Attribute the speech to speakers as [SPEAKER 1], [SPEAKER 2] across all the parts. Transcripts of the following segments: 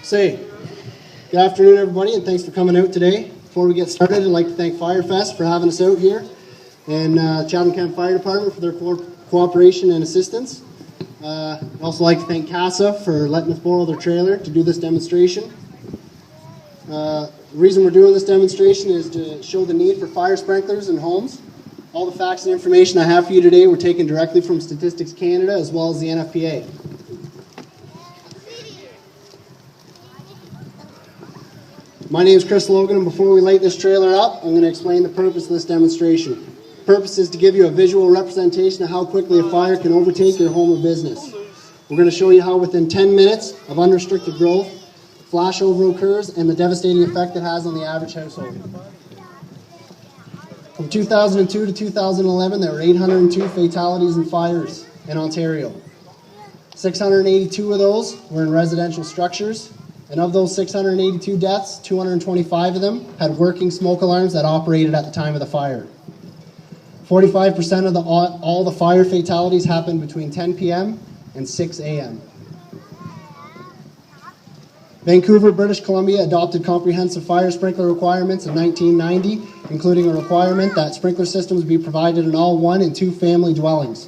[SPEAKER 1] Say, good afternoon everybody, and thanks for coming out today. Before we get started, I'd like to thank Firefest for having us out here, and Chatham-Kent Fire Department for their cooperation and assistance. I'd also like to thank CASA for letting us borrow their trailer to do this demonstration. The reason we're doing this demonstration is to show the need for fire sprinklers in homes. All the facts and information I have for you today were taken directly from Statistics Canada as well as the NFPA. My name is Chris Logan, and before we light this trailer up, I'm going to explain the purpose of this demonstration. The purpose is to give you a visual representation of how quickly a fire can overtake your home or business. We're going to show you how within 10 minutes of unrestricted growth, flashover occurs and the devastating effect it has on the average household. From 2002 to 2011, there were 802 fatalities in fires in Ontario. 682 of those were in residential structures. And of those 682 deaths, 225 of them had working smoke alarms that operated at the time of the fire. 45% of all the fire fatalities happened between 10 p.m. and 6 a.m. Vancouver, British Columbia adopted comprehensive fire sprinkler requirements in 1990, including a requirement that sprinkler systems be provided in all one- and two-family dwellings.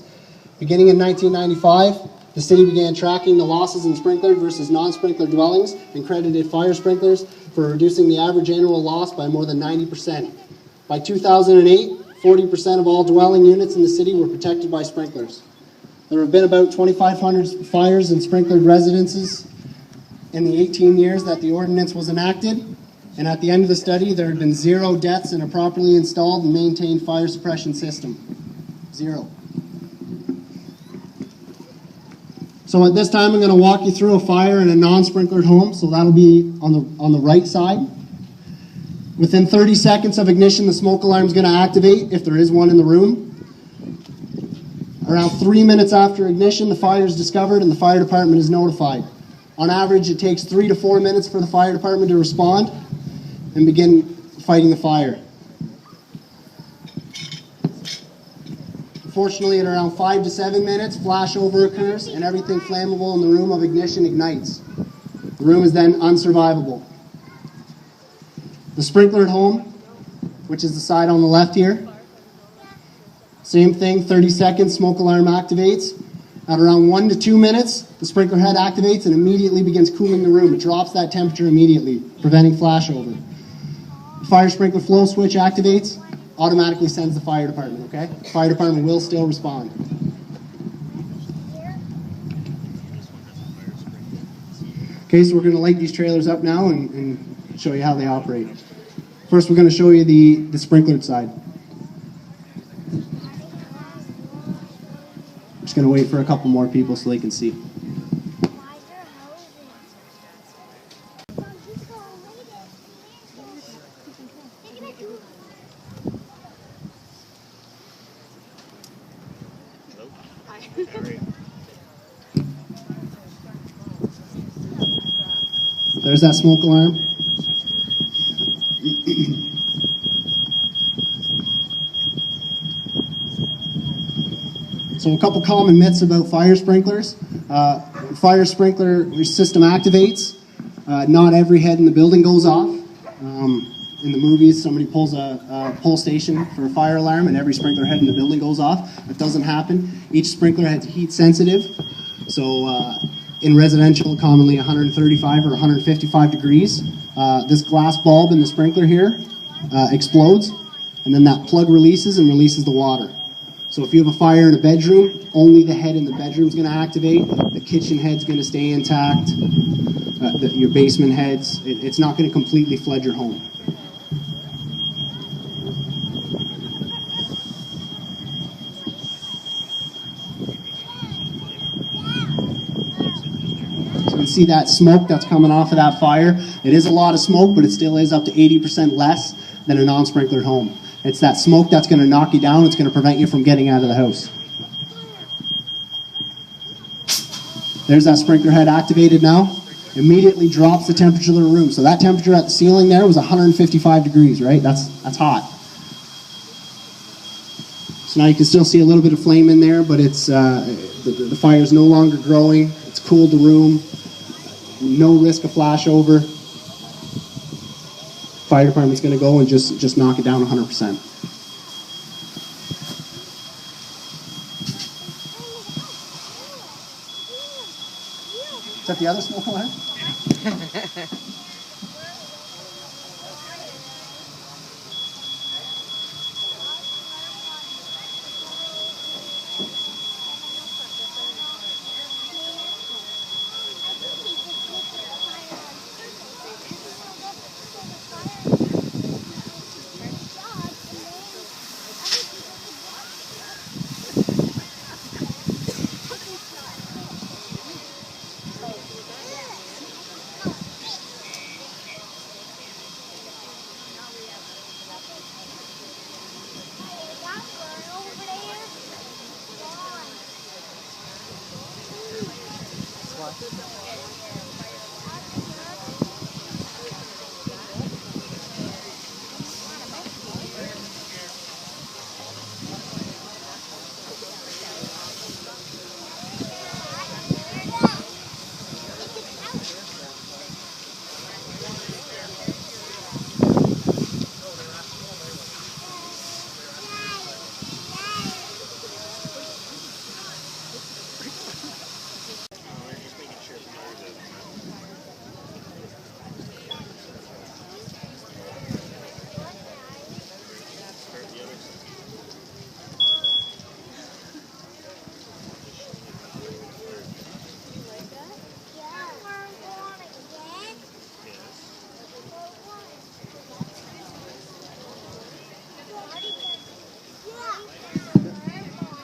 [SPEAKER 1] Beginning in 1995, the city began tracking the losses in sprinkler versus non-sprinkler dwellings and credited fire sprinklers for reducing the average annual loss by more than 90%. By 2008, 40% of all dwelling units in the city were protected by sprinklers. There have been about 2,500 fires in sprinklered residences in the 18 years that the ordinance was enacted, and at the end of the study, there had been 0 deaths in a properly installed and maintained fire suppression system. 0. So at this time, I'm going to walk you through a fire in a non-sprinklered home, so that'll be on the right side. Within 30 seconds of ignition, the smoke alarm is going to activate if there is one in the room. Around 3 minutes after ignition, the fire is discovered and the fire department is notified. On average, it takes 3 to 4 minutes for the fire department to respond and begin fighting the fire. Fortunately, at around 5 to 7 minutes, flashover occurs and everything flammable in the room of ignition ignites. The room is then unsurvivable. The sprinklered home, which is the side on the left here, same thing, 30 seconds, smoke alarm activates. At around 1 to 2 minutes, the sprinkler head activates and immediately begins cooling the room. It drops that temperature immediately, preventing flashover. The fire sprinkler flow switch activates, automatically sends the fire department, okay? The fire department will still respond. Okay, so we're going to light these trailers up now and show you how they operate. First, we're going to show you the sprinklered side. Just going to wait for a couple more people so they can see. There's that smoke alarm. So a couple common myths about fire sprinklers. Fire sprinkler system activates. Not every head in the building goes off. In the movies, somebody pulls a pull station for a fire alarm and every sprinkler head in the building goes off. That doesn't happen. Each sprinkler head's heat sensitive. So in residential, commonly 135 or 155 degrees. This glass bulb in the sprinkler here explodes, and then that plug releases and releases the water. So if you have a fire in a bedroom, only the head in the bedroom is going to activate. The kitchen head's going to stay intact. Your basement heads, it's not going to completely flood your home. See that smoke that's coming off of that fire? It is a lot of smoke, but it still is up to 80% less than a non-sprinklered home. It's that smoke that's going to knock you down. It's going to prevent you from getting out of the house. There's that sprinkler head activated now. Immediately drops the temperature of the room. So that temperature at the ceiling there was 155 degrees, right? That's hot. So now you can still see a little bit of flame in there, but it's the fire is no longer growing. It's cooled the room. no risk of flashover. Fire department's going to go and just knock it down 100%. Is that the other smoke alarm?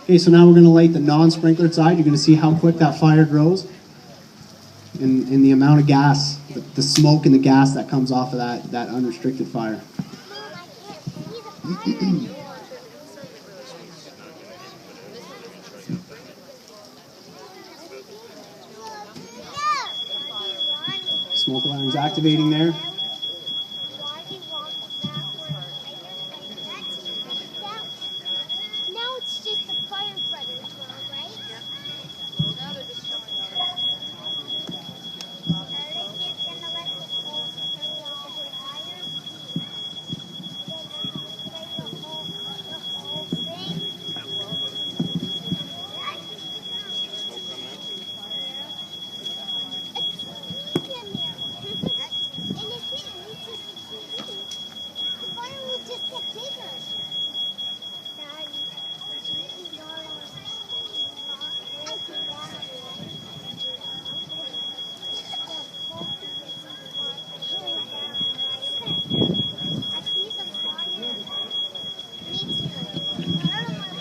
[SPEAKER 1] Okay, so now we're going to light the non-sprinklered side. You're going to see how quick that fire grows and the amount of gas, the smoke and the gas that comes off of that unrestricted fire. Smoke alarm's activating there.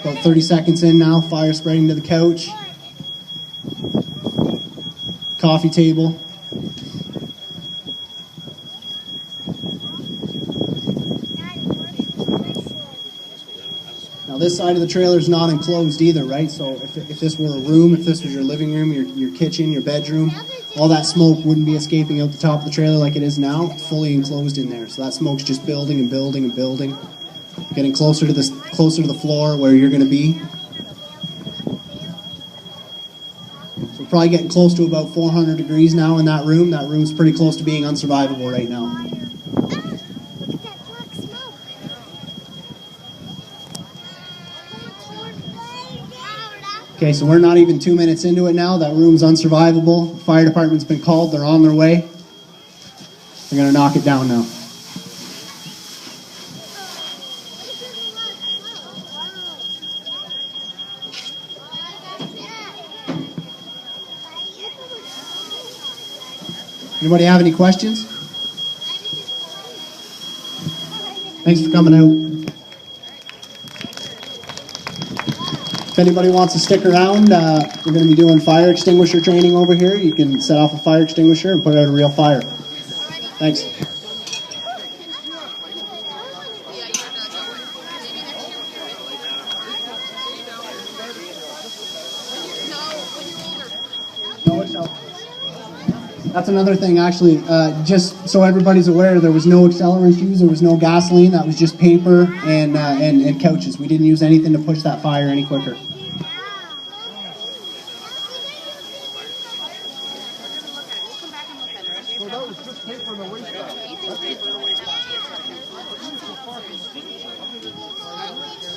[SPEAKER 1] About 30 seconds in now, fire spreading to the couch, coffee table. Now this side of the trailer is not enclosed either, right? So if this were a room, if this was your living room, your kitchen, your bedroom, all that smoke wouldn't be escaping out the top of the trailer like it is now. It's fully enclosed in there. So that smoke's just building and building and building, getting closer to the floor where you're going to be. So we're probably getting close to about 400 degrees now in that room. That room's pretty close to being unsurvivable right now. Okay, so we're not even 2 minutes into it now. That room's unsurvivable. The fire department's been called. They're on their way. They're going to knock it down now. Anybody have any questions? Thanks for coming out. If anybody wants to stick around, we're going to be doing fire extinguisher training over here. You can set off a fire extinguisher and put out a real fire. Thanks. That's another thing, actually. Just so everybody's aware, there was no accelerant used, there was no gasoline. That was just paper and couches. We didn't use anything to push that fire any quicker.
[SPEAKER 2] So that was just paper in a waste bag.